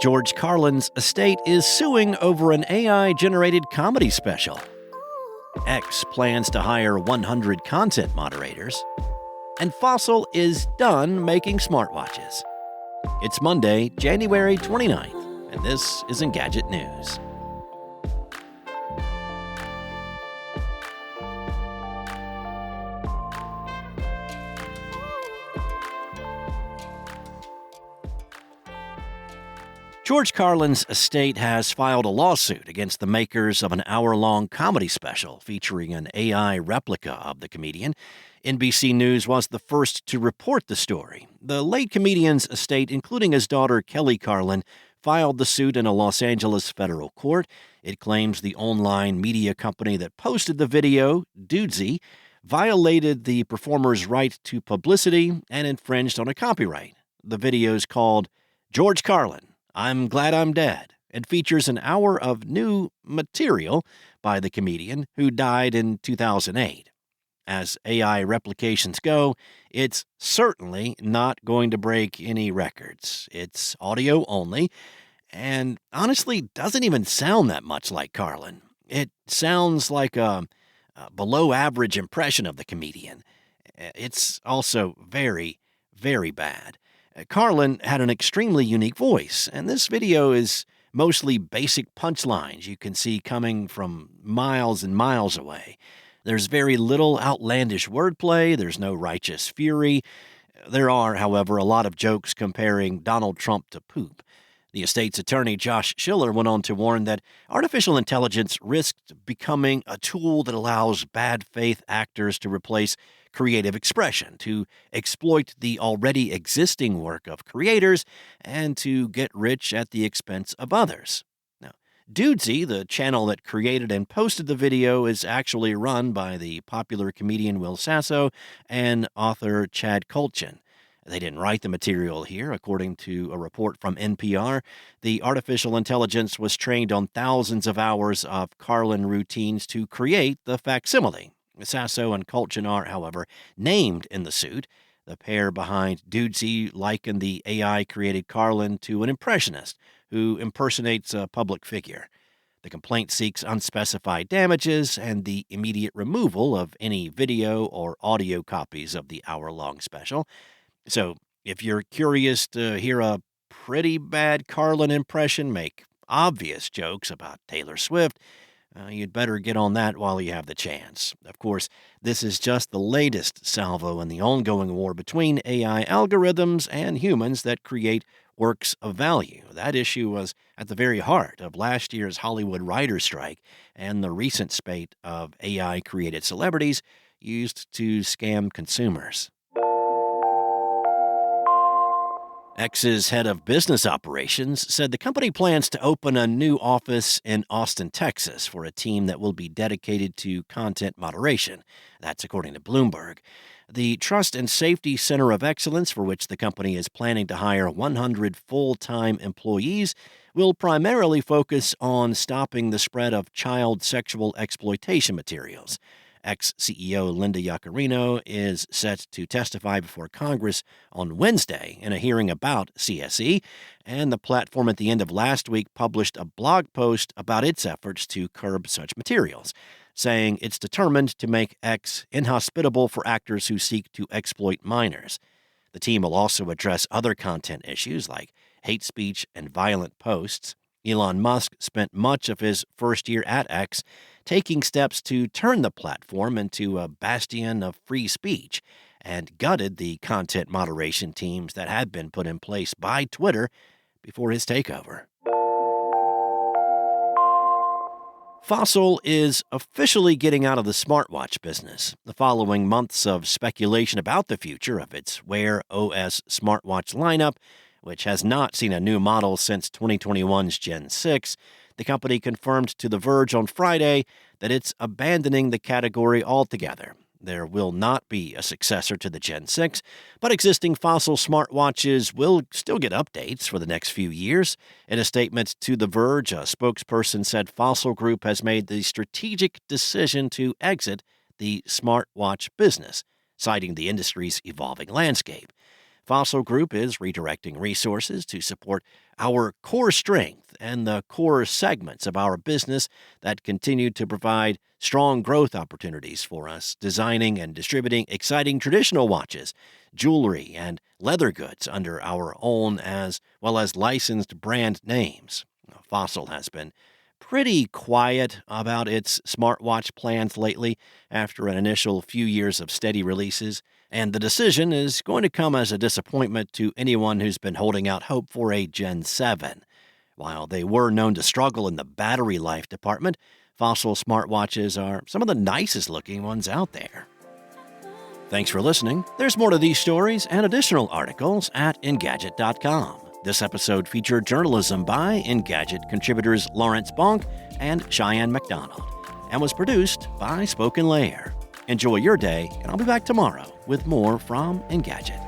George Carlin's estate is suing over an AI-generated comedy special. X plans to hire 100 content moderators. And Fossil is done making smartwatches. It's Monday, January 29th, and this is Engadget News. George Carlin's estate has filed a lawsuit against the makers of an hour-long comedy special featuring an AI replica of the comedian. NBC News was the first to report the story. The late comedian's estate, including his daughter Kelly Carlin, filed the suit in a Los Angeles federal court. It claims the online media company that posted the video, Dudesy, violated the performer's right to publicity and infringed on a copyright. The video is called George Carlin, I'm Glad I'm Dead, and features an hour of new material by the comedian who died in 2008. As AI replications go, it's certainly not going to break any records. It's audio only, and honestly doesn't even sound that much like Carlin. It sounds like a below-average impression of the comedian. It's also very, very bad. Carlin had an extremely unique voice, and this video is mostly basic punchlines you can see coming from miles and miles away. There's very little outlandish wordplay, there's no righteous fury. There are, however, a lot of jokes comparing Donald Trump to poop. The estate's attorney, Josh Schiller, went on to warn that artificial intelligence risked becoming a tool that allows bad faith actors to replace creative expression, to exploit the already existing work of creators, and to get rich at the expense of others. Now, Dudesy, the channel that created and posted the video, is actually run by the popular comedian Will Sasso and author Chad Kultgen. They didn't write the material here. According to a report from NPR, the artificial intelligence was trained on thousands of hours of Carlin routines to create the facsimile. Sasso and Kultgen are, however, named in the suit. The pair behind Dudesy likened the AI-created Carlin to an impressionist who impersonates a public figure. The complaint seeks unspecified damages and the immediate removal of any video or audio copies of the hour-long special. So, if you're curious to hear a pretty bad Carlin impression make obvious jokes about Taylor Swift, you'd better get on that while you have the chance. Of course, this is just the latest salvo in the ongoing war between AI algorithms and humans that create works of value. That issue was at the very heart of last year's Hollywood writers' strike and the recent spate of AI-created celebrities used to scam consumers. X's head of business operations said the company plans to open a new office in Austin, Texas, for a team that will be dedicated to content moderation. That's according to Bloomberg. The Trust and Safety Center of Excellence, for which the company is planning to hire 100 full-time employees, will primarily focus on stopping the spread of child sexual exploitation materials. Ex-CEO Linda Yaccarino is set to testify before Congress on Wednesday in a hearing about CSE, and the platform at the end of last week published a blog post about its efforts to curb such materials, saying it's determined to make X inhospitable for actors who seek to exploit minors. The team will also address other content issues like hate speech and violent posts. Elon Musk spent much of his first year at X taking steps to turn the platform into a bastion of free speech and gutted the content moderation teams that had been put in place by Twitter before his takeover. Fossil is officially getting out of the smartwatch business, following months of speculation about the future of its Wear OS smartwatch lineup, which has not seen a new model since 2021's Gen 6. The company confirmed to The Verge on Friday that it's abandoning the category altogether. There will not be a successor to the Gen 6, but existing Fossil smartwatches will still get updates for the next few years. In a statement to The Verge, a spokesperson said Fossil Group has made the strategic decision to exit the smartwatch business, citing the industry's evolving landscape. Fossil Group is redirecting resources to support our core strength and the core segments of our business that continue to provide strong growth opportunities for us, designing and distributing exciting traditional watches, jewelry, and leather goods under our own as well as licensed brand names. Fossil has been pretty quiet about its smartwatch plans lately after an initial few years of steady releases, and the decision is going to come as a disappointment to anyone who's been holding out hope for a Gen 7. While they were known to struggle in the battery life department, Fossil smartwatches are some of the nicest looking ones out there. Thanks for listening. There's more to these stories and additional articles at Engadget.com. This episode featured journalism by Engadget contributors Lawrence Bonk and Cheyenne McDonald and was produced by Spoken Layer. Enjoy your day, and I'll be back tomorrow with more from Engadget.